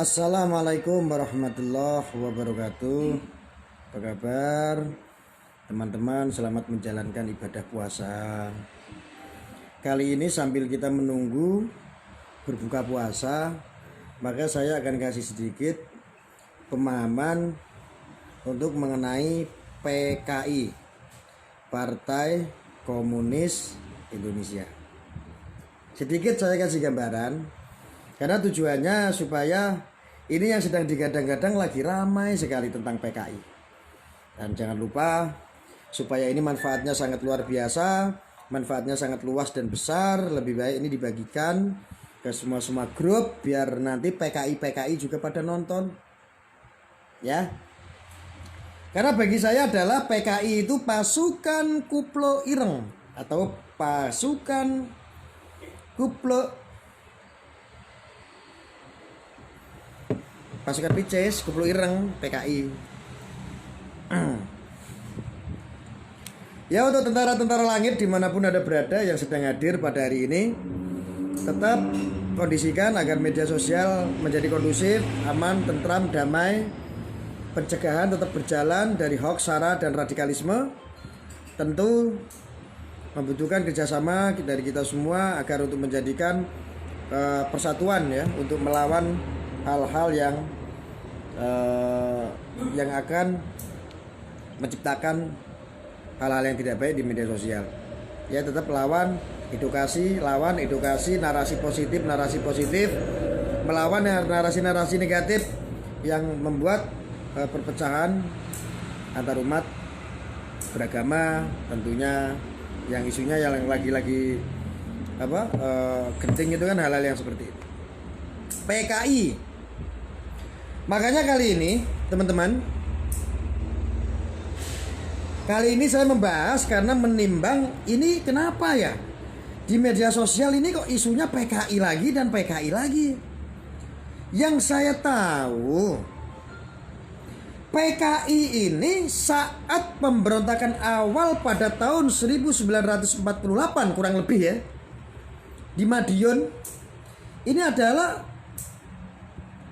Assalamualaikum warahmatullahi wabarakatuh. Apa kabar teman-teman? Selamat menjalankan ibadah puasa. Kali ini sambil kita menunggu berbuka puasa, maka saya akan kasih sedikit pemahaman untuk mengenai PKI, Partai Komunis Indonesia. Sedikit saya kasih gambaran, karena tujuannya supaya ini yang sedang digadang-gadang lagi ramai sekali tentang PKI. Dan jangan lupa supaya ini manfaatnya sangat luar biasa, manfaatnya sangat luas dan besar, lebih baik ini dibagikan ke semua grup biar nanti PKI juga pada nonton. Ya. Karena bagi saya adalah PKI itu pasukan Kuplo Ireng atau pasukan pasukan Pisces, Kuplo Ireng, PKI. Ya, untuk tentara-tentara langit dimanapun Anda berada yang sedang hadir pada hari ini, tetap kondisikan agar media sosial menjadi kondusif, aman, tentram, damai. Pencegahan tetap berjalan dari hoax, sara, dan radikalisme. Tentu membutuhkan kerjasama dari kita semua agar untuk menjadikan persatuan ya, untuk melawan hal-hal yang akan menciptakan hal-hal yang tidak baik di media sosial. Ya, tetap lawan edukasi, narasi positif, melawan narasi negatif yang membuat perpecahan antar umat beragama, tentunya yang isunya yang lagi genting itu kan hal-hal yang seperti itu. PKI. Makanya kali ini teman-teman, kali ini saya membahas karena menimbang ini kenapa ya di media sosial ini kok isunya PKI lagi dan PKI lagi. Yang saya tahu PKI ini saat pemberontakan awal pada tahun 1948 kurang lebih ya, di Madiun, ini adalah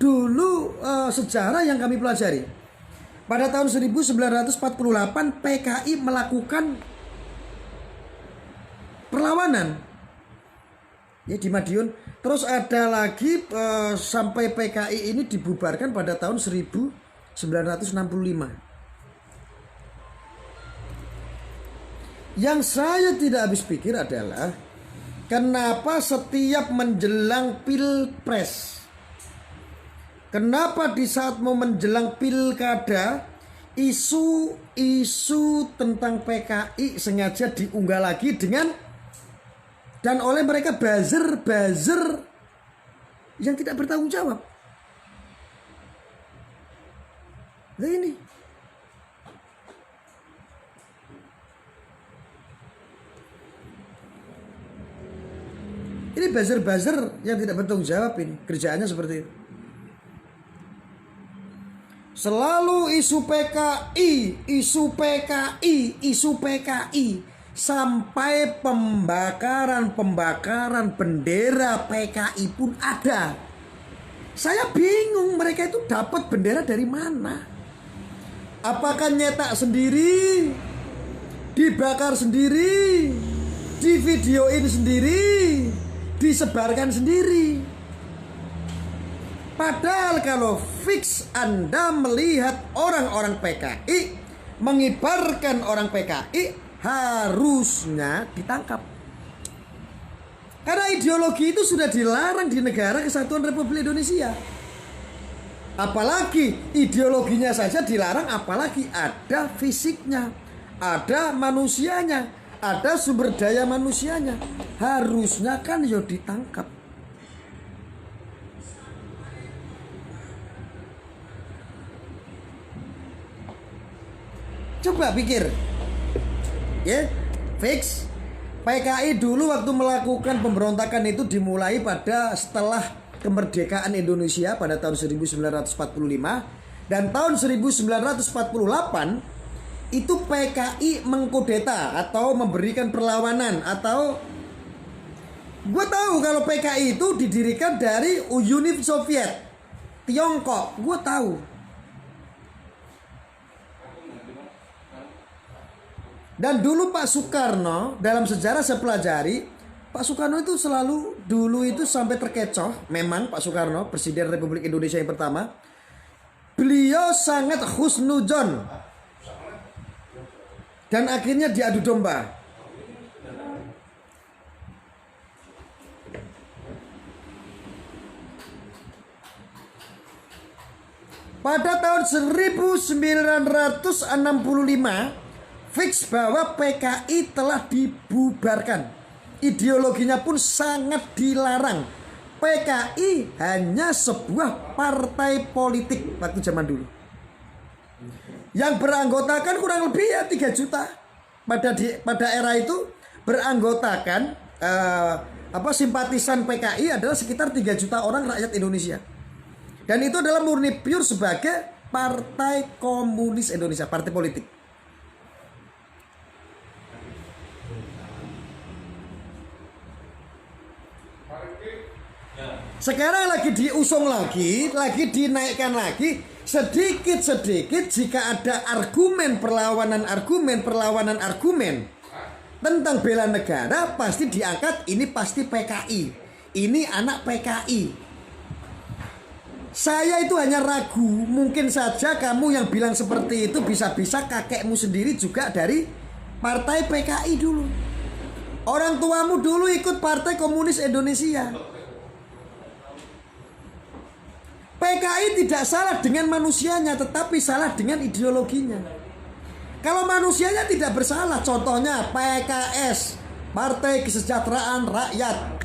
dulu sejarah yang kami pelajari. Pada tahun 1948 PKI melakukan perlawanan ya di Madiun. Terus ada lagi sampai PKI ini dibubarkan pada tahun 1965. Yang saya tidak habis pikir adalah kenapa setiap menjelang Pilpres, kenapa di saat mau menjelang pilkada isu tentang PKI sengaja diunggah lagi dan oleh mereka buzzer yang tidak bertanggung jawab. Nah ini buzzer yang tidak bertanggung jawab, ini kerjaannya seperti itu. Selalu isu PKI sampai pembakaran bendera PKI pun ada. Saya bingung mereka itu dapat bendera dari mana? Apakah nyetak sendiri, dibakar sendiri, divideoin sendiri, disebarkan sendiri? Padahal kalau fix Anda melihat orang-orang PKI mengibarkan orang PKI, harusnya ditangkap. Karena ideologi itu sudah dilarang di negara Kesatuan Republik Indonesia. Apalagi ideologinya saja dilarang, apalagi ada fisiknya, ada manusianya, ada sumber daya manusianya. Harusnya kan ya ditangkap. Coba pikir, ya, fix PKI dulu waktu melakukan pemberontakan itu dimulai pada setelah kemerdekaan Indonesia pada tahun 1945, dan tahun 1948 itu PKI mengkudeta atau memberikan perlawanan. Atau gue tahu kalau PKI itu didirikan dari Uni Soviet. Tiongkok, gue tahu. Dan dulu Pak Soekarno, dalam sejarah saya pelajari, Pak Soekarno itu selalu dulu itu sampai terkecoh. Memang Pak Soekarno, Presiden Republik Indonesia yang pertama, beliau sangat husnuzon. Dan akhirnya diadu domba. Pada tahun 1965 fix bahwa PKI telah dibubarkan. Ideologinya pun sangat dilarang. PKI hanya sebuah partai politik waktu zaman dulu. Yang beranggotakan kurang lebih ya 3 juta. Pada era itu beranggotakan simpatisan PKI adalah sekitar 3 juta orang rakyat Indonesia. Dan itu adalah murni pure sebagai Partai Komunis Indonesia, partai politik. Sekarang lagi diusung lagi dinaikkan lagi. Sedikit-sedikit jika ada argumen perlawanan argumen tentang bela negara, pasti diangkat ini pasti PKI. Ini anak PKI. Saya itu hanya ragu, mungkin saja kamu yang bilang seperti itu bisa-bisa kakekmu sendiri juga dari partai PKI dulu. Orang tuamu dulu ikut Partai Komunis Indonesia. PKI tidak salah dengan manusianya, tetapi salah dengan ideologinya. Kalau manusianya tidak bersalah, contohnya PKS, Partai Kesejahteraan Rakyat.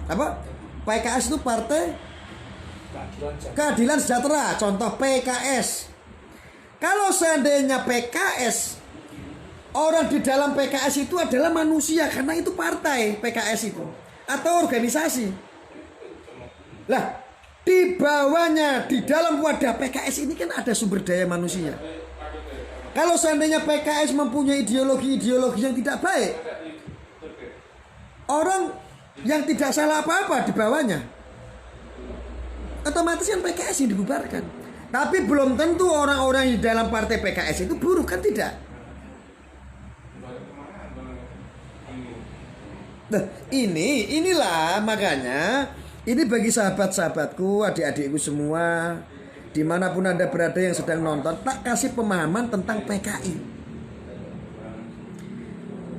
PKS itu Partai Keadilan Sejahtera, contoh PKS. Kalau seandainya PKS, orang di dalam PKS itu adalah manusia, karena itu partai PKS itu atau organisasi. Lah, di bawahnya, di dalam wadah PKS ini kan ada sumber daya manusia. Kalau seandainya PKS mempunyai ideologi yang tidak baik, orang yang tidak salah apa-apa di bawahnya, otomatis kan PKS yang dibubarkan. Tapi belum tentu orang-orang di dalam partai PKS itu buruk, kan tidak. Nah, inilah makanya ini bagi sahabat-sahabatku, adik-adikku semua, dimanapun Anda berada yang sedang nonton, tak kasih pemahaman tentang PKI.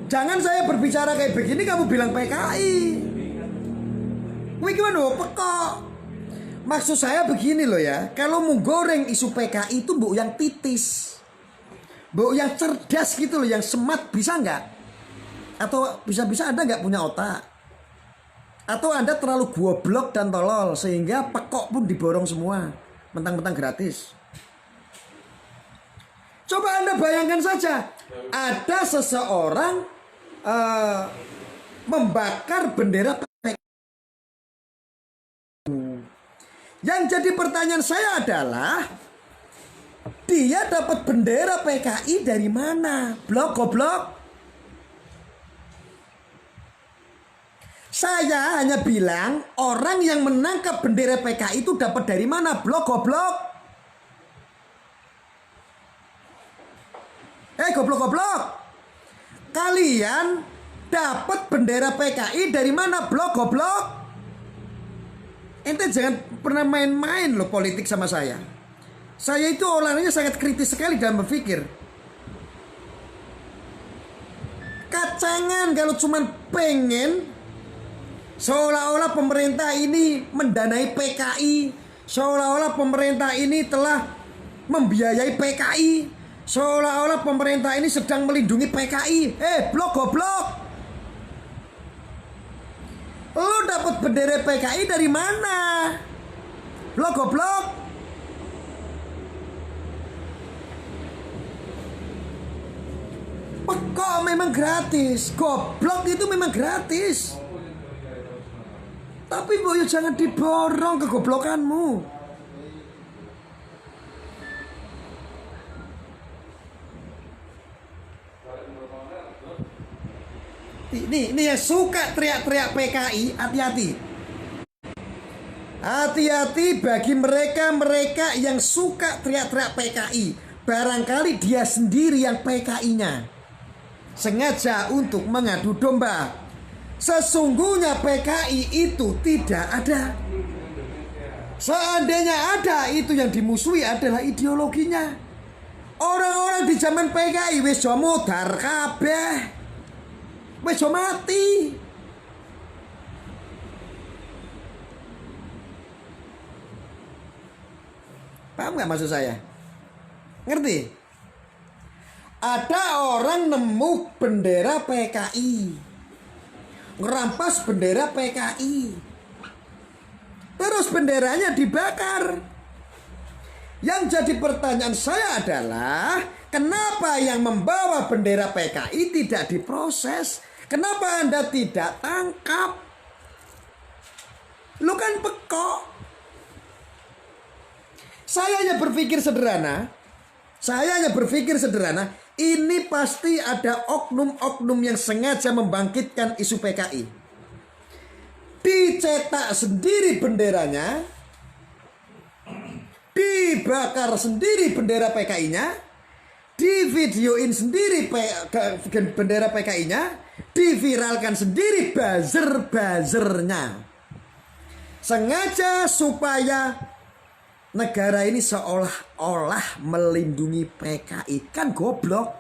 Jangan saya berbicara kayak begini kamu bilang PKI. Wih gimana pekok. Maksud saya begini loh ya, kalau mau goreng isu PKI itu mbok yang titis, mbok yang cerdas gitu loh, yang smart, bisa nggak? Atau bisa-bisa Anda nggak punya otak? Atau Anda terlalu goblok dan tolol sehingga pekok pun diborong semua, mentang-mentang gratis. Coba Anda bayangkan saja, ada seseorang membakar bendera PKI. Yang jadi pertanyaan saya adalah, dia dapat bendera PKI dari mana? Goblok. Saya hanya bilang orang yang menangkap bendera PKI itu dapat dari mana? Goblok. Goblok. Kalian dapat bendera PKI dari mana? Goblok. Ente jangan pernah main-main loh politik sama saya. Saya itu orangnya sangat kritis sekali dalam berpikir. Kacangan kalau cuman pengen seolah-olah pemerintah ini mendanai PKI, seolah-olah pemerintah ini telah membiayai PKI, seolah-olah pemerintah ini sedang melindungi PKI. Goblok. Lo dapat bendera PKI dari mana? Goblok. Kok memang gratis? Goblok itu memang gratis. Tapi boyo jangan diborong kegoblokanmu. Ini yang suka teriak-teriak PKI, hati-hati. Hati-hati bagi mereka yang suka teriak-teriak PKI. Barangkali dia sendiri yang PKI-nya, sengaja untuk mengadu domba. Sesungguhnya PKI itu tidak ada. Seandainya ada, itu yang dimusuhi adalah ideologinya. Orang-orang di zaman PKI wis do modar kabeh, wis do mati. Paham gak maksud saya? Ngerti? Ada orang nemu bendera PKI, ngerampas bendera PKI, terus benderanya dibakar. Yang jadi pertanyaan saya adalah, kenapa yang membawa bendera PKI tidak diproses? Kenapa Anda tidak tangkap? Lu kan pekok. Saya hanya berpikir sederhana. Ini pasti ada oknum-oknum yang sengaja membangkitkan isu PKI. Dicetak sendiri benderanya, dibakar sendiri bendera PKI-nya, divideoin sendiri bendera PKI-nya, diviralkan sendiri buzzer-buzzernya. Sengaja supaya negara ini seolah-olah melindungi PKI. Kan goblok.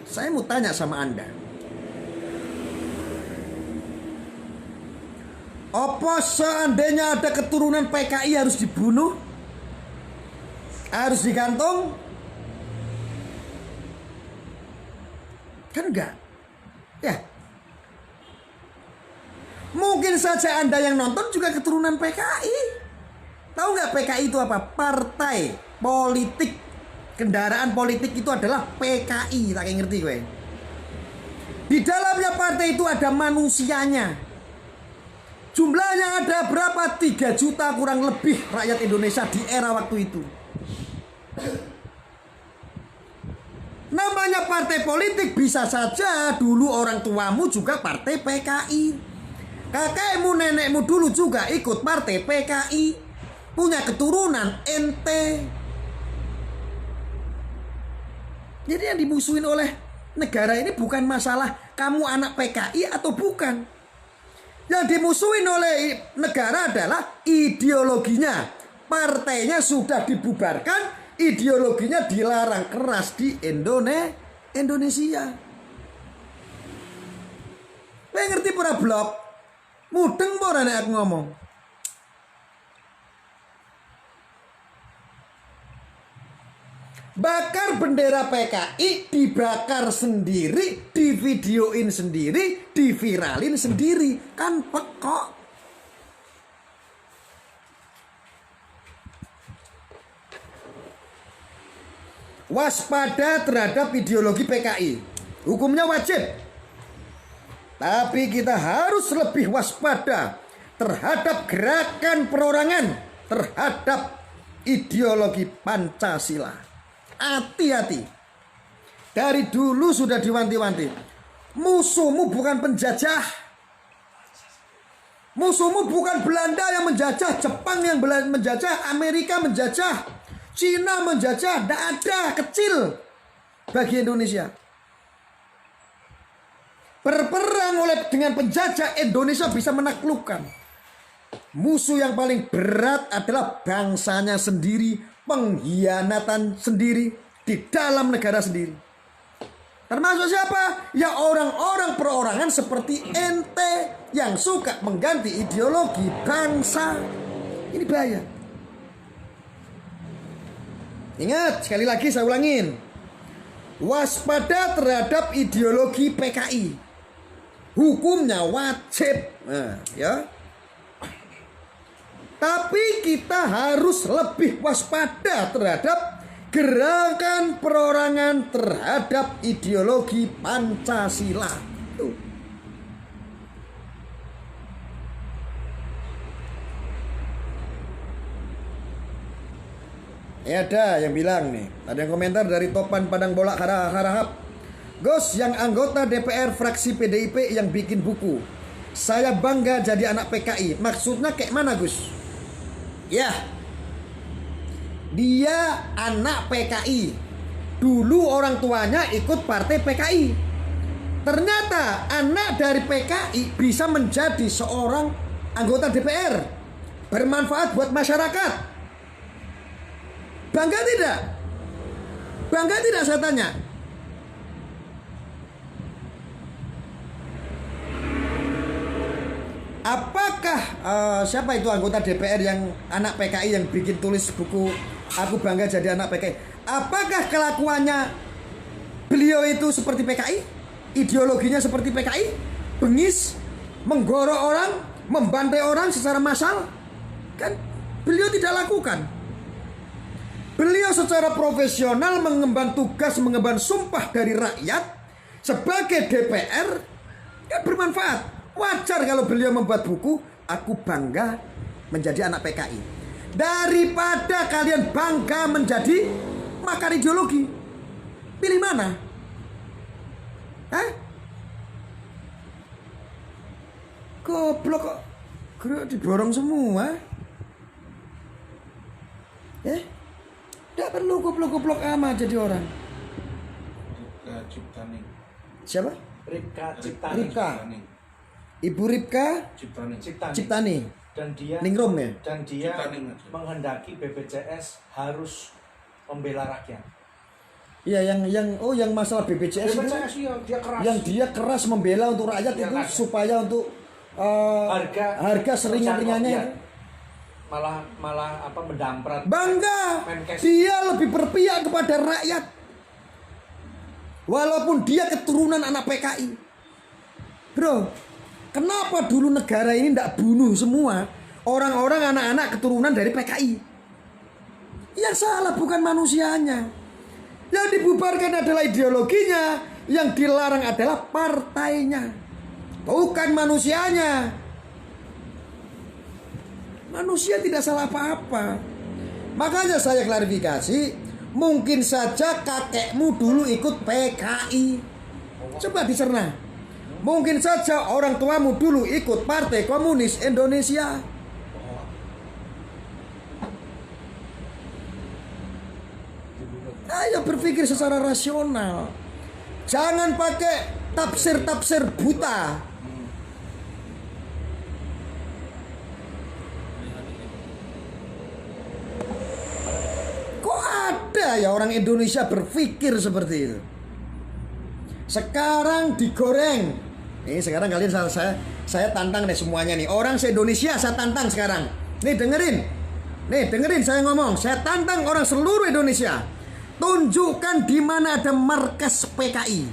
Saya mau tanya sama Anda, apa seandainya ada keturunan PKI harus dibunuh? Harus digantung? Kan enggak. Ya. Mungkin saja Anda yang nonton juga keturunan PKI. Tahu nggak PKI itu apa? Partai politik. Kendaraan politik itu adalah PKI. Tak ngerti gue. Di dalamnya partai itu ada manusianya. Jumlahnya ada berapa? 3 juta kurang lebih rakyat Indonesia di era waktu itu. Namanya partai politik, bisa saja dulu orang tuamu juga partai PKI. Kakekmu, nenekmu dulu juga ikut partai PKI. Punya keturunan ente. Jadi yang dimusuhin oleh negara ini bukan masalah kamu anak PKI atau bukan. Yang dimusuhin oleh negara adalah ideologinya. Partainya sudah dibubarkan, ideologinya dilarang keras di Indonesia. Kowe ngerti para blok? Mudeng ora nek aku ngomong. Bakar bendera PKI, dibakar sendiri, divideoin sendiri, diviralin sendiri. Kan pekok. Waspada terhadap ideologi PKI. Hukumnya wajib. Tapi kita harus lebih waspada terhadap gerakan perorangan terhadap ideologi Pancasila. Hati-hati. Dari dulu sudah diwanti-wanti. Musuhmu bukan penjajah. Musuhmu bukan Belanda yang menjajah, Jepang yang menjajah, Amerika menjajah, Cina menjajah. Tidak ada, kecil bagi Indonesia. Berperang dengan penjajah, Indonesia bisa menaklukkan. Musuh yang paling berat adalah bangsanya sendiri, pengkhianatan sendiri di dalam negara sendiri. Termasuk siapa? Ya orang-orang perorangan seperti ente yang suka mengganti ideologi bangsa. Ini bahaya. Ingat, sekali lagi saya ulangin. Waspada terhadap ideologi PKI. Hukumnya wajib. Nah, ya. Tapi kita harus lebih waspada terhadap gerakan perorangan terhadap ideologi Pancasila. Tuh. Ya ada yang bilang nih, ada yang komentar dari Topan Padang Bolak Harahap. Gus, yang anggota DPR fraksi PDIP yang bikin buku. Saya bangga jadi anak PKI. Maksudnya kayak mana, Gus? Ya, dia anak PKI. Dulu orang tuanya ikut partai PKI. Ternyata anak dari PKI bisa menjadi seorang anggota DPR, bermanfaat buat masyarakat. Bangga tidak? Bangga tidak, saya tanya? Apakah siapa itu anggota DPR yang anak PKI yang bikin tulis buku Aku Bangga Jadi Anak PKI? Apakah kelakuannya beliau itu seperti PKI? Ideologinya seperti PKI? Bengis, menggorok orang, membantai orang secara massal? Kan beliau tidak lakukan. Beliau secara profesional mengemban tugas, mengemban sumpah dari rakyat sebagai DPR, kan bermanfaat. Wajar kalau beliau membuat buku Aku Bangga Menjadi Anak PKI. Daripada kalian bangga menjadi makar ideologi, pilih mana? Hah? Goblok kok. Diborong semua. Tidak perlu goblok-goblok amat jadi orang. Rika Ciptani. Siapa? Rika Ciptani. Rika. Ibu Ripka Ciptani. Dan dia Ningrum ya? Dan dia Ciptani. menghendaki BPJS harus membela rakyat. Iya, yang masalah BPJS itu, iya, dia keras. yang dia keras membela untuk rakyat Dia itu keras. supaya untuk harga seringan-ringannya. iya. malah apa mendamprat. Bangga, Menkes. dia lebih berpihak kepada rakyat. Walaupun dia keturunan anak PKI. Bro, kenapa dulu negara ini tidak bunuh semua orang-orang anak-anak keturunan dari PKI? Yang salah bukan manusianya. Yang dibubarkan adalah ideologinya, yang dilarang adalah partainya, bukan manusianya. Manusia tidak salah apa-apa. Makanya saya klarifikasi, mungkin saja kakekmu dulu ikut PKI. Coba dicerna. Mungkin saja orang tuamu dulu ikut Partai Komunis Indonesia. Ayo berpikir secara rasional. Jangan pakai tafsir-tafsir buta. Kok ada ya orang Indonesia berpikir seperti itu? Sekarang digoreng. Nih sekarang kalian saya tantang deh semuanya nih. Orang se-Indonesia saya tantang sekarang. Nih dengerin saya ngomong. Saya tantang orang seluruh Indonesia. Tunjukkan di mana ada markas PKI.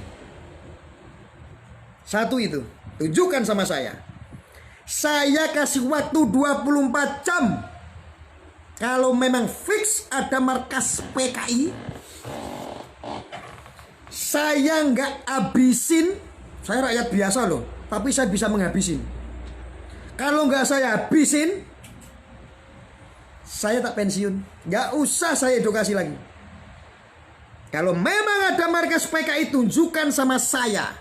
Satu itu. Tunjukkan sama saya. Saya kasih waktu 24 jam. Kalau memang fix ada markas PKI, saya nggak habisin. Saya rakyat biasa loh, tapi saya bisa menghabisin. Kalau nggak saya habisin, saya tak pensiun. Nggak usah saya edukasi lagi. Kalau memang ada markas PKI, tunjukkan sama saya.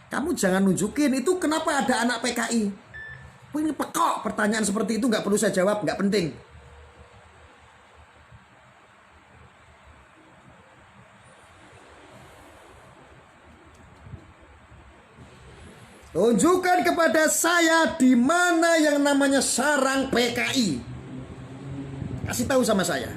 Kamu jangan nunjukin itu kenapa ada anak PKI. Ini pekok pertanyaan seperti itu nggak perlu saya jawab, nggak penting. Tunjukkan kepada saya di mana yang namanya sarang PKI. Kasih tahu sama saya.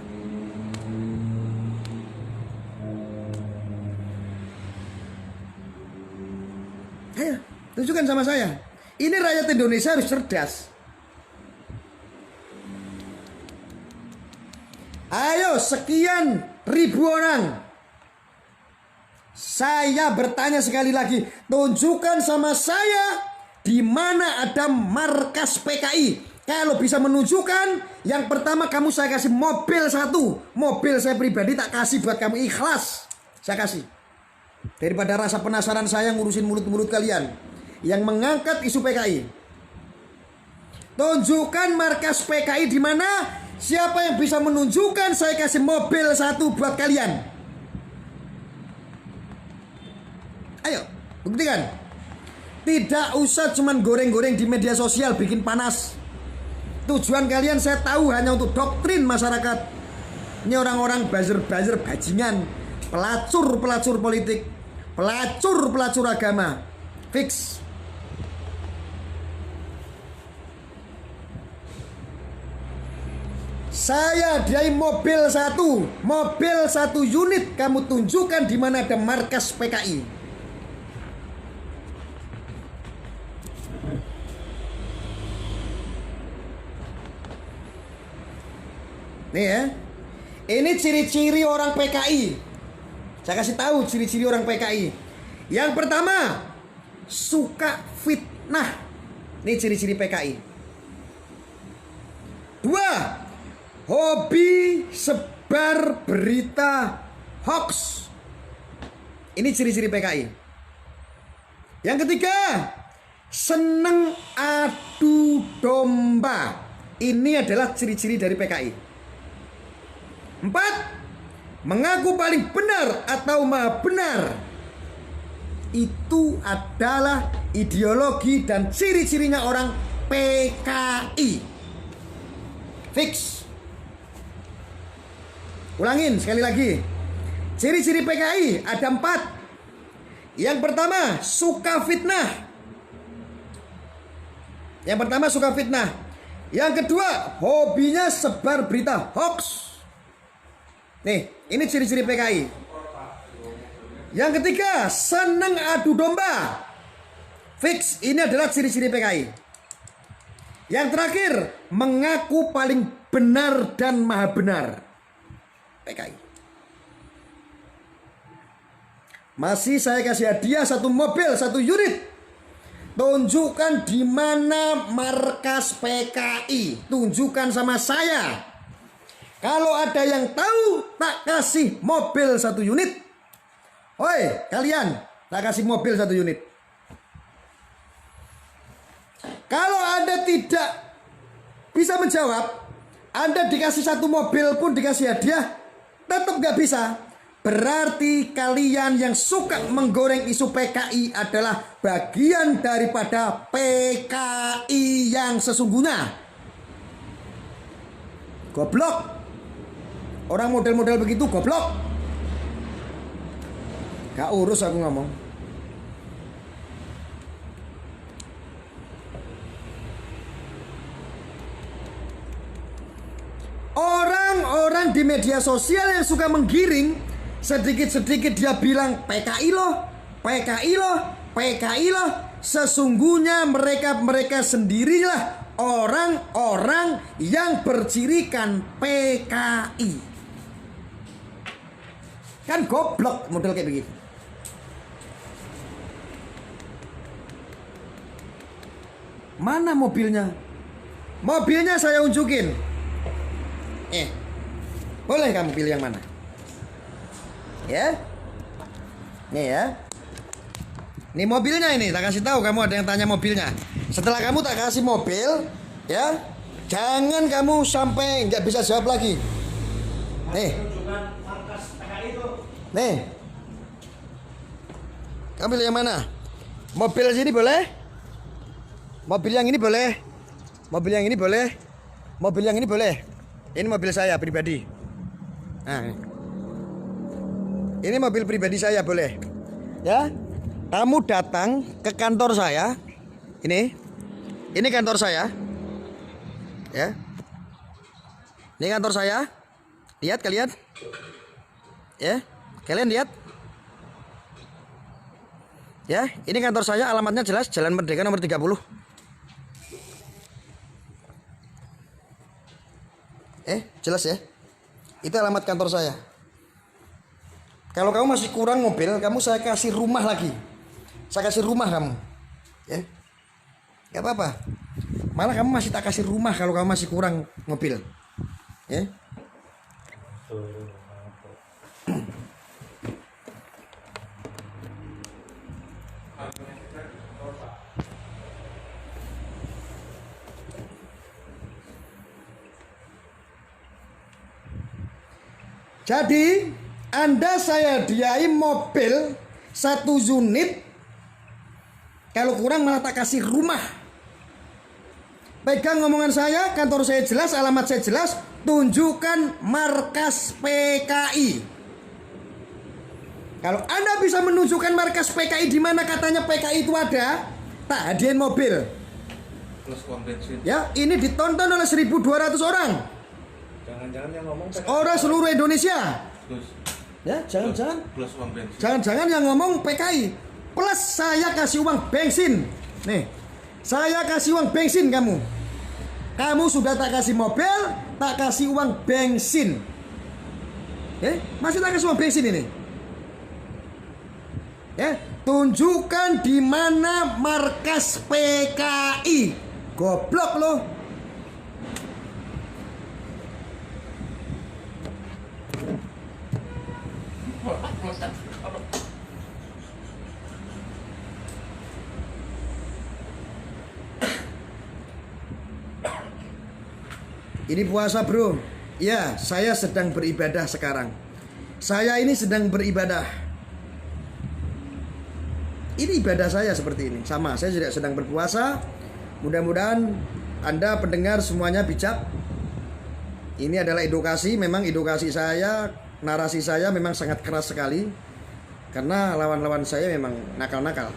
Ayo, tunjukkan sama saya. Ini rakyat Indonesia harus cerdas. Ayo, sekian ribu orang. Saya bertanya sekali lagi, tunjukkan sama saya di mana ada markas PKI. Kalau bisa menunjukkan, yang pertama kamu saya kasih mobil satu. Mobil saya pribadi tak kasih buat kamu, ikhlas. Saya kasih. Daripada rasa penasaran saya ngurusin mulut-mulut kalian yang mengangkat isu PKI. Tunjukkan markas PKI di mana. Siapa yang bisa menunjukkan, saya kasih mobil satu buat kalian. Ayo, buktikan. Tidak usah cuman goreng-goreng di media sosial bikin panas. Tujuan kalian saya tahu hanya untuk doktrin masyarakat. Ini orang-orang buzzer-buzzer bajingan, pelacur-pelacur politik, pelacur-pelacur agama. Fix. Saya hadiahi mobil satu unit. Kamu tunjukkan di mana ada markas PKI. Nih ya, ini ciri-ciri orang PKI. Saya kasih tahu ciri-ciri orang PKI. Yang pertama, suka fitnah. Ini ciri-ciri PKI. Dua, hobi sebar berita hoax. Ini ciri-ciri PKI. Yang ketiga, seneng adu domba. Ini adalah ciri-ciri dari PKI. 4, mengaku paling benar atau maha benar. Itu adalah ideologi dan ciri-cirinya orang PKI. Fix. Ulangin sekali lagi. Ciri-ciri PKI ada 4. Yang pertama, suka fitnah. Yang kedua, hobinya sebar berita hoax. Nih, ini ciri-ciri PKI. Yang ketiga, senang adu domba. Fix, ini adalah ciri-ciri PKI. Yang terakhir, mengaku paling benar dan maha benar. PKI. Masih saya kasih hadiah 1 mobil, 1 unit. Tunjukkan di mana markas PKI. Tunjukkan sama saya. Kalau ada yang tahu, tak kasih mobil 1 unit. Oi, kalian, tak kasih mobil 1 unit. Kalau Anda tidak bisa menjawab, Anda dikasih 1 mobil pun dikasih hadiah, tetap gak bisa. Berarti kalian yang suka menggoreng isu PKI adalah bagian daripada PKI yang sesungguhnya. Goblok. Orang model-model begitu goblok. Gak urus aku ngomong. Orang-orang di media sosial yang suka menggiring, sedikit-sedikit dia bilang PKI loh, PKI loh, PKI loh. Sesungguhnya mereka sendirilah orang-orang yang bercirikan PKI. Kan goblok model kayak begitu. Mana mobilnya? Mobilnya saya unjukin. Boleh kamu pilih yang mana? Ya. Nih ya. Ini mobilnya ini, tak kasih tahu kamu ada yang tanya mobilnya. Setelah kamu tak kasih mobil, ya, jangan kamu sampai nggak bisa jawab lagi. Nih. Nih. Kamu pilih yang mana? Mobil sini boleh? Mobil yang ini boleh? Mobil yang ini boleh? Mobil yang ini boleh? Ini mobil saya pribadi. Nah, ini mobil pribadi saya boleh? Ya? Kamu datang ke kantor saya. Ini kantor saya. Ya. Ini kantor saya. Lihat kalian. Ya. Kalian lihat. Ya, ini kantor saya, alamatnya jelas, Jalan Merdeka nomor 30. Jelas ya. Itu alamat kantor saya. Kalau kamu masih kurang mobil, kamu saya kasih rumah lagi. Saya kasih rumah kamu. Ya. Gak apa-apa. Malah kamu masih tak kasih rumah kalau kamu masih kurang mobil. Ya. Jadi, Anda saya hadiahi mobil 1 unit, kalau kurang malah tak kasih rumah. Pegang ngomongan saya, kantor saya jelas, alamat saya jelas, tunjukkan markas PKI. Kalau Anda bisa menunjukkan markas PKI di mana katanya PKI itu ada, tak hadiahin mobil. Plus uang bensin. Ya, ini ditonton oleh 1.200 orang. Jangan-jangan yang ngomong PKI. Orang seluruh Indonesia. Plus Ya, jangan-jangan. plus uang bensin. Jangan-jangan yang ngomong PKI. Plus saya kasih uang bensin. Nih, saya kasih uang bensin kamu. Kamu sudah tak kasih mobil, tak kasih uang bensin. Masih tak kasih uang bensin ini. Tunjukkan di mana markas PKI. Goblok loh. Ini puasa bro. Ya, saya sedang beribadah sekarang. Saya ini sedang beribadah. Ini ibadah saya seperti ini. Sama, saya juga sedang berpuasa. Mudah-mudahan Anda pendengar semuanya bijak. Ini adalah edukasi. Memang edukasi saya, narasi saya memang sangat keras sekali. Karena lawan-lawan saya memang nakal-nakal.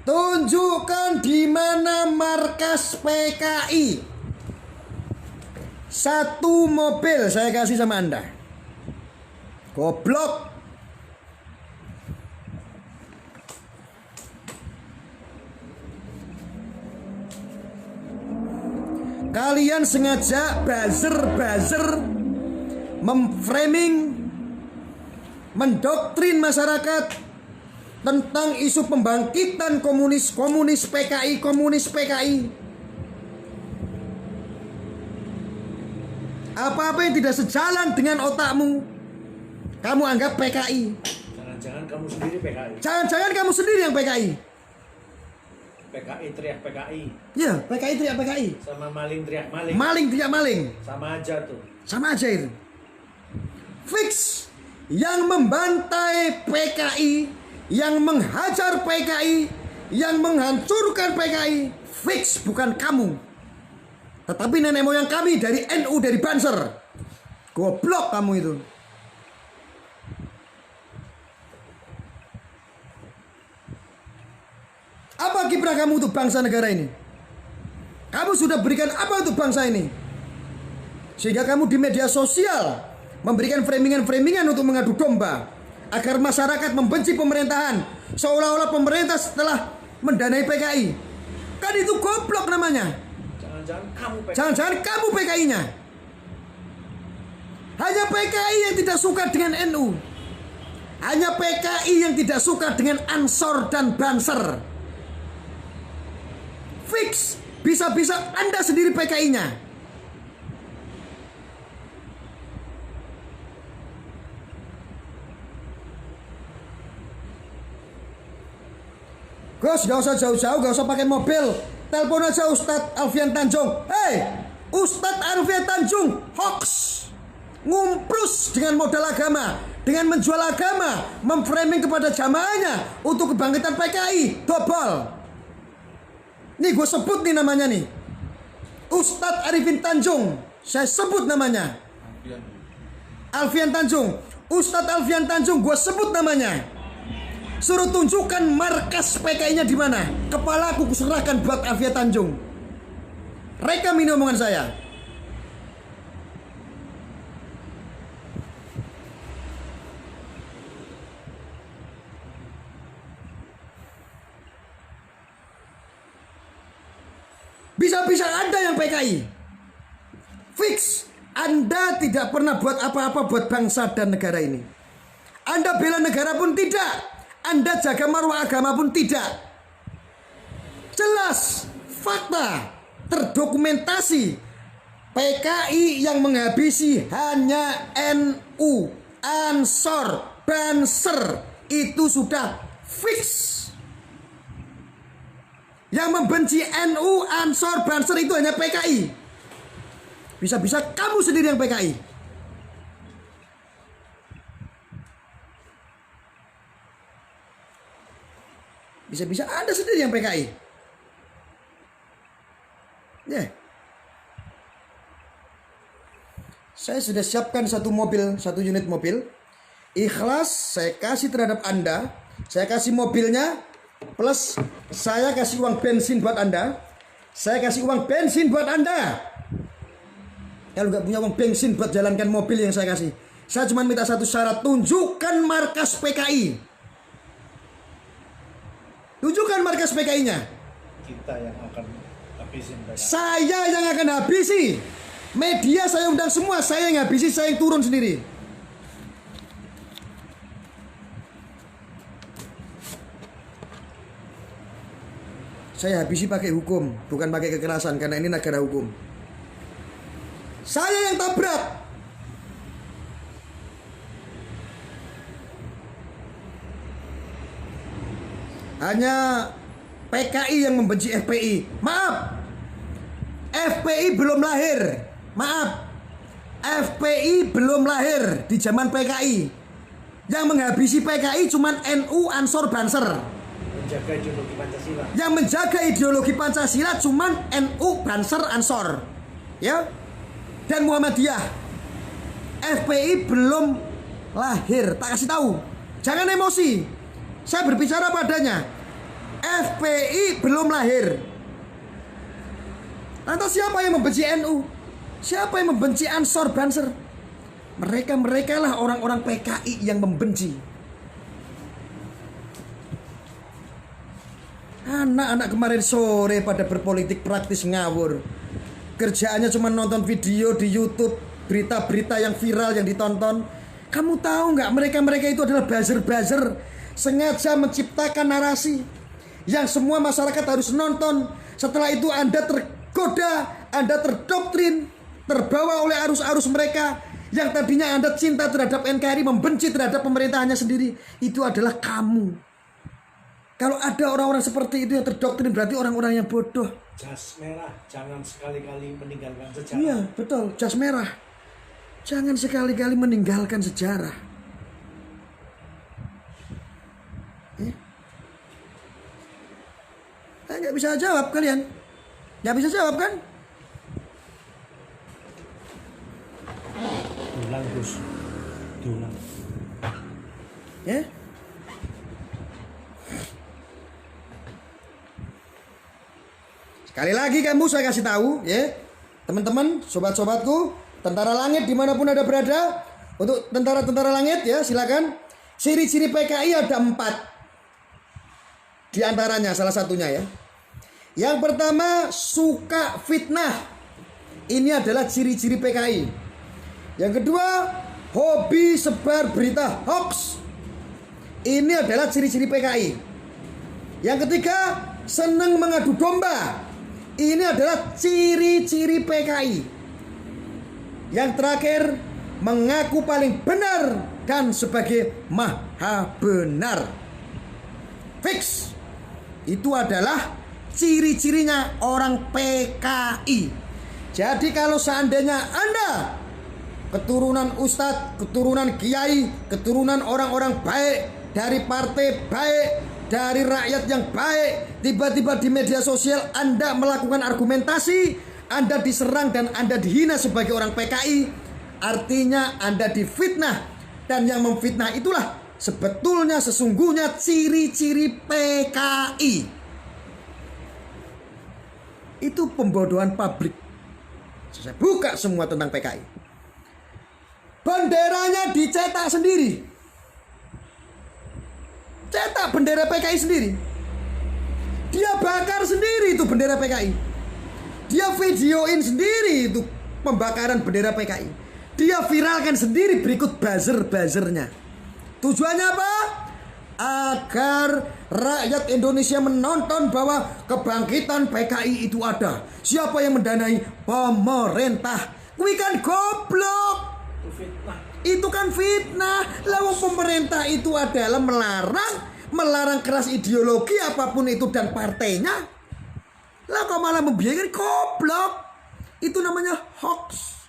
Tunjukkan di mana markas PKI. 1 mobil saya kasih sama Anda. Goblok. Kalian sengaja buzzer memframing, mendoktrin masyarakat tentang isu pembangkitan komunis PKI. Apa-apa yang tidak sejalan dengan otakmu, kamu anggap PKI. Jangan-jangan kamu sendiri PKI. Jangan-jangan kamu sendiri yang PKI. PKI teriak PKI. Ya, PKI teriak PKI. Sama maling teriak maling. Maling teriak maling. Sama aja tuh. Sama aja itu. Fix. Yang membantai PKI, yang menghajar PKI, yang menghancurkan PKI, fix bukan kamu, tetapi nenek moyang kami dari NU, dari Banser. Goblok kamu itu. Apa kiprah kamu untuk bangsa negara ini? Kamu sudah berikan apa untuk bangsa ini? Sehingga kamu di media sosial memberikan framingan-framingan untuk mengadu domba agar masyarakat membenci pemerintahan, seolah-olah pemerintah setelah mendanai PKI. Kan itu goblok namanya. Jangan-jangan kamu PKI-nya. Hanya PKI yang tidak suka dengan NU. Hanya PKI yang tidak suka dengan Ansor dan Banser. Fix. Bisa-bisa Anda sendiri PKI-nya. Gus, gak usah jauh-jauh, gak usah pakai mobil. Telepon aja Ustadz Alfian Tanjung. Hei, Ustadz Alfian Tanjung hoax, ngumprus dengan modal agama, dengan menjual agama, memframing kepada jamaahnya untuk kebangkitan PKI, dobol. Nih gue sebut nih namanya nih, Ustadz Arifin Tanjung, saya sebut namanya. Alfian Tanjung, Ustadz Alfian Tanjung, gue sebut namanya. Suruh tunjukkan markas PKI-nya di mana. Kepala aku serahkan buat Alfian Tanjung. Rekam ini omongan saya. Bisa-bisa Anda yang PKI. Fix. Anda tidak pernah buat apa-apa buat bangsa dan negara ini. Anda bela negara pun tidak. Anda jaga marwah agama pun tidak. Jelas, fakta, terdokumentasi. PKI yang menghabisi hanya NU, Ansor, Banser. Itu sudah fix. Yang membenci NU, Ansor, Banser itu hanya PKI. Bisa-bisa kamu sendiri yang PKI. Bisa-bisa Anda sendiri yang PKI. Ya. Saya sudah siapkan satu unit mobil. Ikhlas saya kasih terhadap Anda. Saya kasih mobilnya plus saya kasih uang bensin buat Anda. Saya kasih uang bensin buat Anda. Kalau nggak punya uang bensin buat jalankan mobil yang saya kasih, saya cuma minta satu syarat, tunjukkan markas PKI. Tunjukkan markas PKI-nya. Kita yang akan habisin PKI. Saya yang akan habisi. Media saya undang semua, saya yang habisi, saya yang turun sendiri. Saya habisi pakai hukum, bukan pakai kekerasan, karena ini negara hukum. Saya yang tabrak. Hanya PKI yang membenci FPI. Maaf, FPI belum lahir. Maaf, FPI belum lahir di zaman PKI. Yang menghabisi PKI cuman NU, Ansor, Banser. Menjaga ideologi Pancasila. Yang menjaga ideologi Pancasila cuman NU, Banser, Ansor. Ya. Dan Muhammadiyah. FPI belum lahir. Tak kasih tahu. Jangan emosi. Saya berbicara padanya. FPI belum lahir. Lantas siapa yang membenci NU? Siapa yang membenci Ansor, Banser? Mereka lah orang-orang PKI yang membenci. Anak-anak kemarin sore pada berpolitik praktis ngawur. Kerjaannya cuma nonton video di YouTube, berita-berita yang viral yang ditonton. Kamu tahu nggak mereka itu adalah buzzer-buzzer, sengaja menciptakan narasi yang semua masyarakat harus nonton. Setelah itu Anda tergoda, Anda terdoktrin, terbawa oleh arus-arus mereka. Yang tadinya Anda cinta terhadap NKRI, membenci terhadap pemerintahannya sendiri. Itu adalah kamu. Kalau ada orang-orang seperti itu yang terdoktrin, berarti orang-orang yang bodoh. Jas merah, jangan sekali-kali meninggalkan sejarah. Iya, betul, jas merah. Jangan sekali-kali meninggalkan sejarah. Saya nggak bisa jawab kalian. Nggak bisa jawab kan? Diulang, Gus. Diulang. Ya. Sekali lagi kamu saya kasih tahu, ya, teman-teman, sobat-sobatku, tentara langit dimanapun ada berada, untuk tentara-tentara langit, ya, silakan. Ciri-ciri PKI ada 4. Di antaranya salah satunya, ya. Yang pertama, suka fitnah. Ini adalah ciri-ciri PKI. Yang kedua, hobi sebar berita hoax. Ini adalah ciri-ciri PKI. Yang ketiga, senang mengadu domba. Ini adalah ciri-ciri PKI. Yang terakhir, mengaku paling benar dan sebagai maha benar. Fix. Itu adalah ciri-cirinya orang PKI. Jadi kalau seandainya Anda keturunan ustadz, keturunan kiai, keturunan orang-orang baik, dari partai baik, dari rakyat yang baik, tiba-tiba di media sosial Anda melakukan argumentasi, Anda diserang dan Anda dihina sebagai orang PKI, artinya Anda difitnah. Dan yang memfitnah itulah sebetulnya sesungguhnya ciri-ciri PKI. Itu pembodohan pabrik. Saya buka semua tentang PKI. Benderanya dicetak sendiri. Cetak bendera PKI sendiri. Dia bakar sendiri itu bendera PKI. Dia videoin sendiri itu pembakaran bendera PKI. Dia viralkan sendiri berikut buzzer-buzzernya. Tujuannya apa? Agar rakyat Indonesia menonton bahwa kebangkitan PKI itu ada. Siapa yang mendanai? Pemerintah. Kuwi kan goblok. Itu fitnah. Itu kan fitnah. Lalu pemerintah itu adalah melarang keras ideologi apapun itu dan partainya. Lah kok malah membiarkan, goblok. Itu namanya hoax.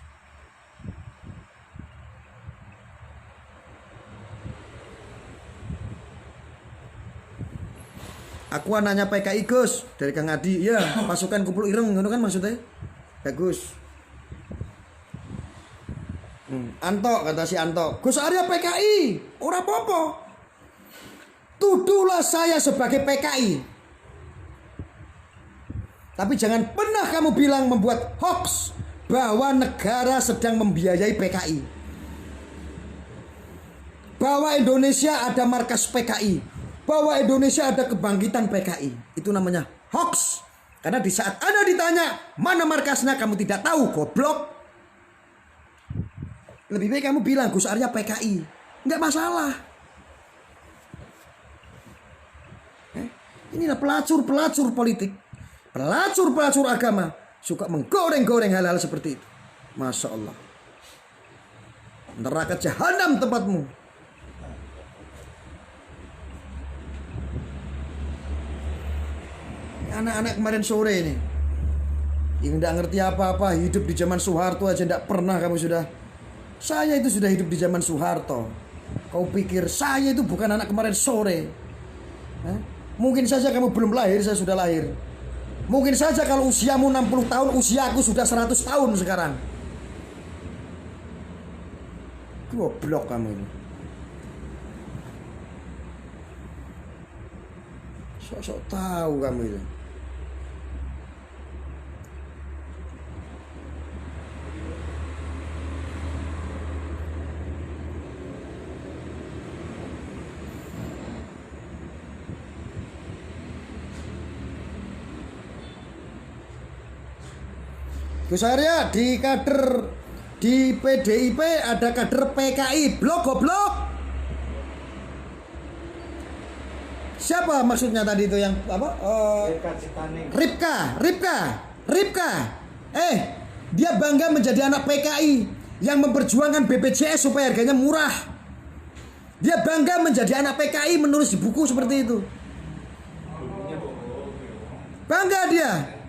Aku anaknya PKI Gus dari Kang Adi. Iya, pasukan kumpul ireng ngono kan maksudnya. Bagus. Anto kata si Anto, Gus Arya PKI, ora apa-apa. Tuduhlah saya sebagai PKI. Tapi jangan pernah kamu bilang membuat hoax bahwa negara sedang membiayai PKI. Bahwa Indonesia ada markas PKI. Bahwa Indonesia ada kebangkitan PKI. Itu namanya hoax. Karena di saat Anda ditanya mana markasnya kamu tidak tahu, goblok. Lebih baik kamu bilang Gus Arya PKI. Enggak masalah. Inilah pelacur-pelacur politik. Pelacur-pelacur agama. Suka menggoreng-goreng hal-hal seperti itu. Masya Allah. Neraka jahanam tempatmu. Anak-anak kemarin sore ini yang tidak ngerti apa-apa, hidup di zaman Soeharto aja tidak pernah kamu sudah. Saya itu sudah hidup di zaman Soeharto. Kau pikir saya itu bukan anak kemarin sore? Mungkin saja kamu belum lahir, saya sudah lahir. Mungkin saja kalau usiamu 60 tahun, usiaku sudah 100 tahun sekarang. Goblok kamu ini. Sok-sok tahu kamu itu. Gus Arya di kader di PDIP ada kader PKI, blok goblok. Siapa maksudnya tadi itu yang apa? Ripka. Dia bangga menjadi anak PKI yang memperjuangkan BPJS supaya harganya murah. Dia bangga menjadi anak PKI menulis di buku seperti itu. Bangga dia.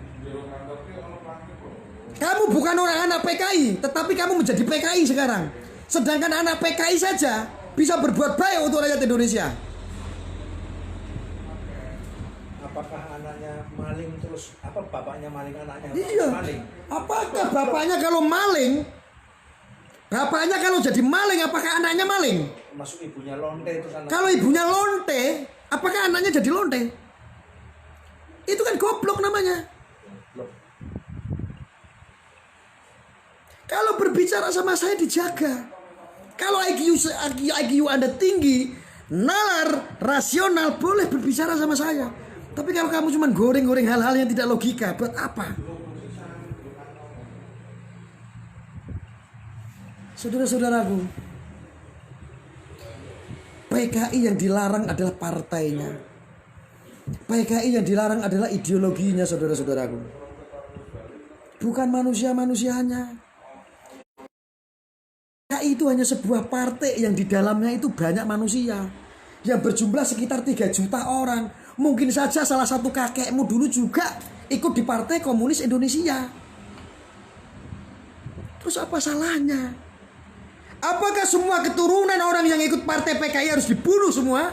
Kamu bukan orang anak PKI, tetapi kamu menjadi PKI sekarang. Sedangkan anak PKI saja bisa berbuat baik untuk rakyat Indonesia. Apakah anaknya maling terus bapaknya maling, anaknya Iya. maling? Apakah bapaknya kalau maling? Bapaknya kalau jadi maling, apakah anaknya maling? Masuk ibunya lonte terus anak. Kalau ibunya lonte, apakah anaknya jadi lonte? Itu kan goblok namanya. Kalau berbicara sama saya dijaga. Kalau IQ Anda tinggi, nalar, rasional, boleh berbicara sama saya. Tapi kalau kamu cuma goreng-goreng hal-hal yang tidak logika, buat apa? Saudara-saudaraku, PKI yang dilarang adalah partainya. PKI yang dilarang adalah ideologinya, saudara-saudaraku. Bukan manusia-manusianya. PKI itu hanya sebuah partai yang di dalamnya itu banyak manusia yang berjumlah sekitar 3 juta orang. Mungkin saja salah satu kakekmu dulu juga ikut di Partai Komunis Indonesia. Terus apa salahnya? Apakah semua keturunan orang yang ikut partai PKI harus dibunuh semua?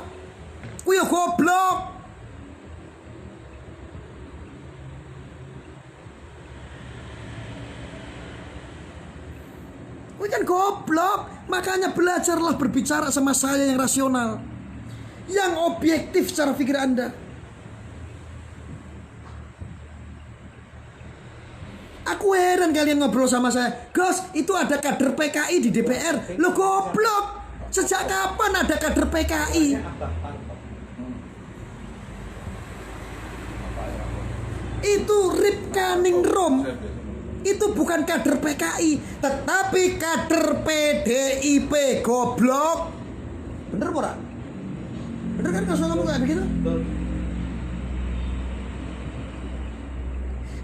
Kuyo goblok. Kan goblok. Makanya belajarlah berbicara sama saya yang rasional, yang objektif secara pikir Anda. Aku heran kalian ngobrol sama saya, Gus, itu ada kader PKI di DPR. Lo goblok. Sejak kapan ada kader PKI? Itu Ripka Ningrum. Itu bukan kader PKI, tetapi kader PDIP, goblok. Bener ora? Bener kan kalau ngomong kayak begitu?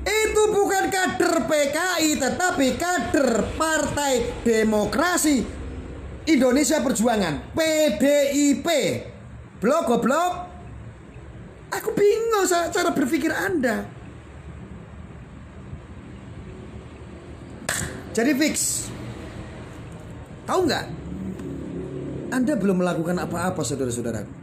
Itu bukan kader PKI, tetapi kader Partai Demokrasi Indonesia Perjuangan, PDIP. Blok goblok. Aku bingung cara berpikir Anda. Jadi fix. Tahu nggak? Anda belum melakukan apa-apa, saudara-saudaraku.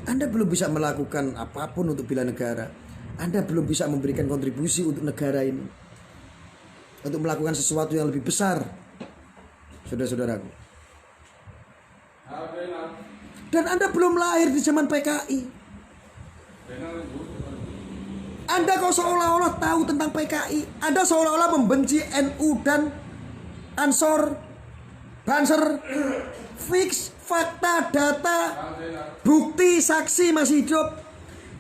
Anda belum bisa melakukan apapun untuk bela negara. Anda belum bisa memberikan kontribusi untuk negara ini, untuk melakukan sesuatu yang lebih besar, saudara-saudaraku. Dan Anda belum lahir di zaman PKI. Anda kok seolah-olah tahu tentang PKI. Anda seolah-olah membenci NU dan Ansor, Banser. Fix, fakta, data, bukti, saksi masih hidup.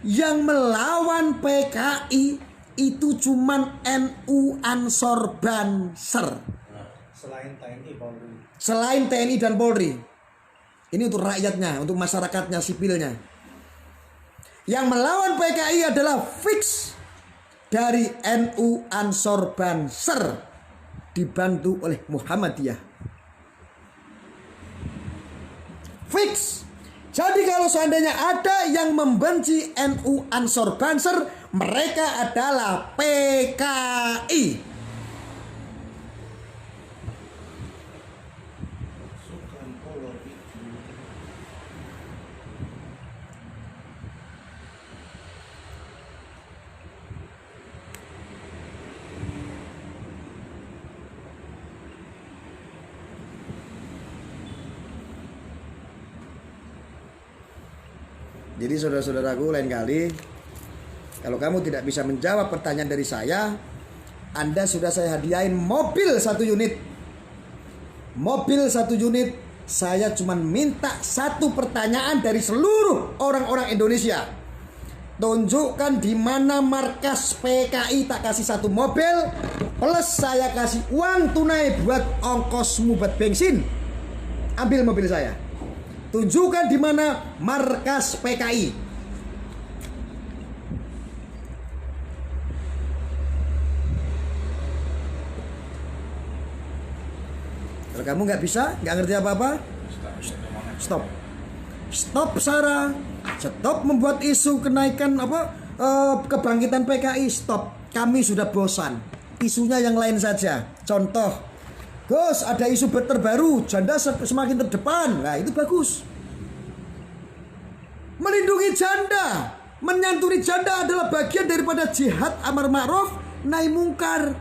Yang melawan PKI itu cuman NU, Ansor, Banser. Selain TNI Polri. Selain TNI dan Polri. Ini untuk rakyatnya, untuk masyarakatnya, sipilnya. Yang melawan PKI adalah fix dari NU, Ansor, Banser, dibantu oleh Muhammadiyah. Fix. Jadi kalau seandainya ada yang membenci NU, Ansor, Banser, mereka adalah PKI. Jadi saudara-saudaraku, lain kali kalau kamu tidak bisa menjawab pertanyaan dari saya, Anda sudah saya hadiahin mobil 1 unit. Mobil 1 unit. Saya cuma minta 1 pertanyaan dari seluruh orang-orang Indonesia. Tunjukkan di mana markas PKI, tak kasih 1 mobil, plus saya kasih uang tunai buat ongkosmu buat bensin. Ambil mobil saya. Tunjukkan di mana markas PKI. Kalau kamu nggak bisa, nggak ngerti apa-apa, stop. Stop Sarah. Stop membuat isu kenaikan kebangkitan PKI. Stop. Kami sudah bosan. Isunya yang lain saja. Contoh, Gus, ada isu terbaru, janda semakin terdepan. Nah, itu bagus. Melindungi janda, menyantuni janda adalah bagian daripada jihad amar ma'ruf nahi mungkar.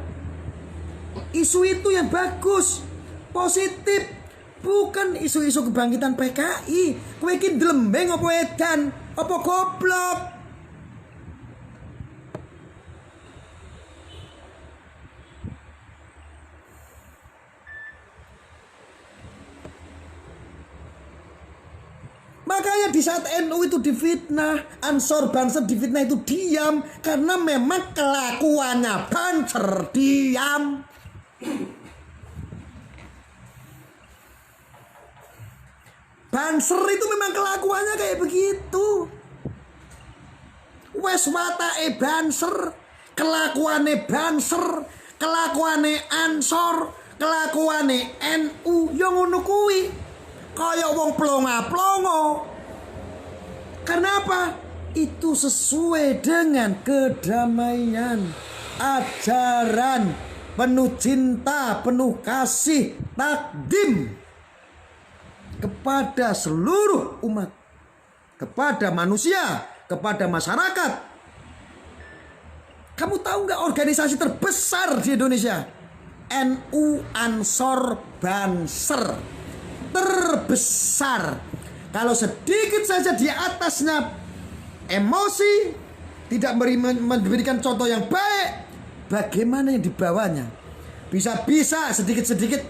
Isu itu yang bagus, positif, bukan isu-isu kebangkitan PKI. Kowe iki dlembeng apa edan, apa goblok? Makanya di saat NU itu difitnah, Ansor, Banser difitnah, itu diam. Karena memang kelakuannya Banser, diam. Banser itu memang kelakuannya kayak begitu. Wes watake Banser, kelakuane Banser, kelakuane Ansor, kelakuane NU, yo ngono kuwi. Kayak wong plonga-plongo. Karena apa? Itu sesuai dengan kedamaian, ajaran penuh cinta, penuh kasih, takdim kepada seluruh umat, kepada manusia, kepada masyarakat. Kamu tahu nggak organisasi terbesar di Indonesia? NU, Ansor, Banser. Terbesar. Kalau sedikit saja di atasnya emosi, tidak memberikan contoh yang baik, bagaimana yang di bawahnya? Bisa-bisa sedikit-sedikit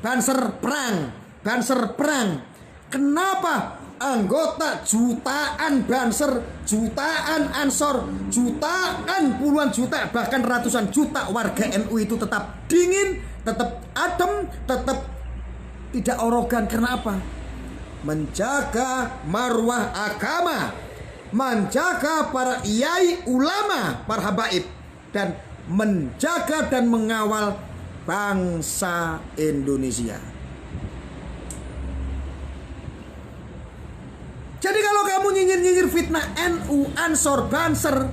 Banser perang, Banser perang. Kenapa anggota jutaan Banser, jutaan Ansor, jutaan, puluhan juta, bahkan ratusan juta warga NU itu tetap dingin, tetap adem, tetap tidak arogan? Karena apa? Menjaga marwah agama, menjaga para kiai ulama, para habaib, dan menjaga dan mengawal bangsa Indonesia. Jadi kalau kamu nyinyir-nyinyir fitnah NU, Ansor, Banser,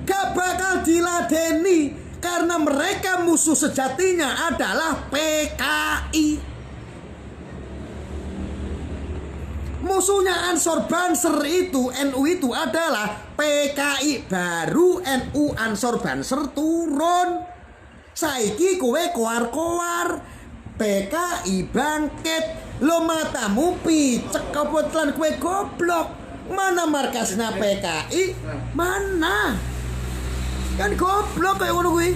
gak bakal diladeni, karena mereka musuh sejatinya adalah PKI. Musuhnya Ansor Banser itu, NU itu adalah PKI baru, NU Ansor Banser turun. Saiki kowe koar-koar, PKI bangkit. Lo matamu picek kebetulan kowe goblok. Mana markasnya PKI? Mana? Kan goblok kayak ngono kuwi.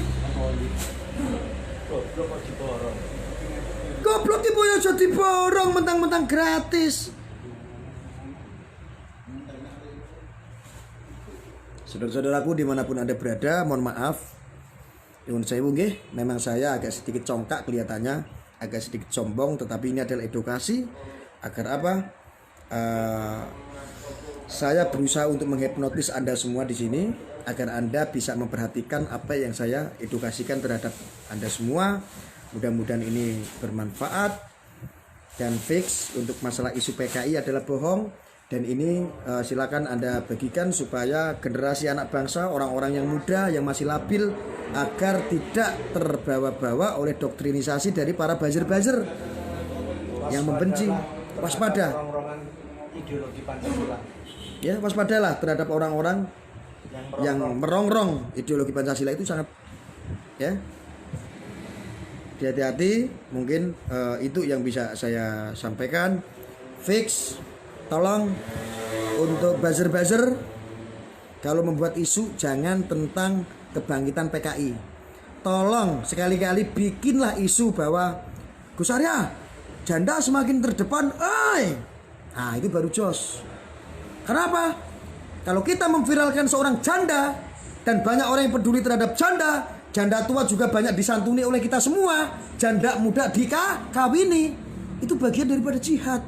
Goblok kok diborong. Goblok ibu ya jadi borong mentang-mentang gratis. Saudara-saudaraku dimanapun Anda berada, mohon maaf. Nyuwun sewu nggih, memang saya agak sedikit congkak kelihatannya, agak sedikit sombong, tetapi ini adalah edukasi agar apa? Saya berusaha untuk menghipnotis Anda semua di sini agar Anda bisa memperhatikan apa yang saya edukasikan terhadap Anda semua. Mudah-mudahan ini bermanfaat dan fix untuk masalah isu PKI adalah bohong. Dan ini silakan Anda bagikan supaya generasi anak bangsa, orang-orang yang muda yang masih labil agar tidak terbawa-bawa oleh doktrinisasi dari para buzzer-buzzer yang membenci. Waspada. Orang-orang ideologi Pancasila. Ya, waspadalah terhadap orang-orang yang merongrong ideologi Pancasila itu sangat ya. Hati-hati, mungkin itu yang bisa saya sampaikan. Fix. Tolong untuk buzzer-buzzer kalau membuat isu jangan tentang kebangkitan PKI. Tolong sekali-kali bikinlah isu bahwa Gus Arya janda semakin terdepan. Nah itu baru jos. Kenapa? Kalau kita memviralkan seorang janda dan banyak orang yang peduli terhadap janda, janda tua juga banyak disantuni oleh kita semua, janda muda dikawini, itu bagian daripada jihad.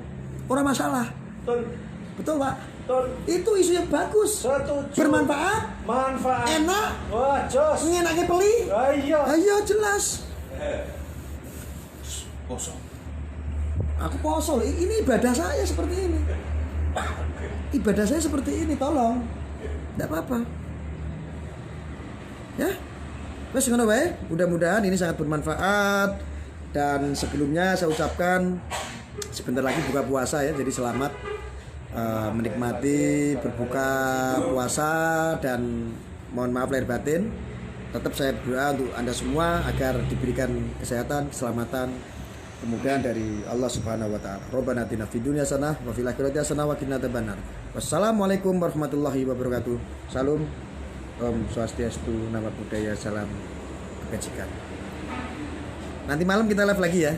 Orang masalah. Betul Pak. Betul. Itu isu yang bagus. Setuju. Bermanfaat. Manfaat. Enak. Wah, jos. Ngenaknya peli. Ayo. Ayo jelas. Kosong. Aku poso. Ini ibadah saya seperti ini. Ibadah saya seperti ini. Tolong. Tidak apa-apa. Ya. Wes ngono wae. Mudah-mudahan ini sangat bermanfaat. Dan sebelumnya saya ucapkan sebentar lagi buka puasa ya, jadi selamat menikmati berbuka puasa dan mohon maaf lahir batin. Tetap saya berdoa untuk Anda semua agar diberikan kesehatan, keselamatan, kemudahan dari Allah Subhanahu wa taala. Rabbana atina fid dunya hasanah wa fil akhirati hasanah wa qina adzabannar. Wassalamualaikum warahmatullahi wabarakatuh. Salam. Om Swastiastu, Namo Buddhaya, salam kebajikan. Nanti malam kita live lagi ya.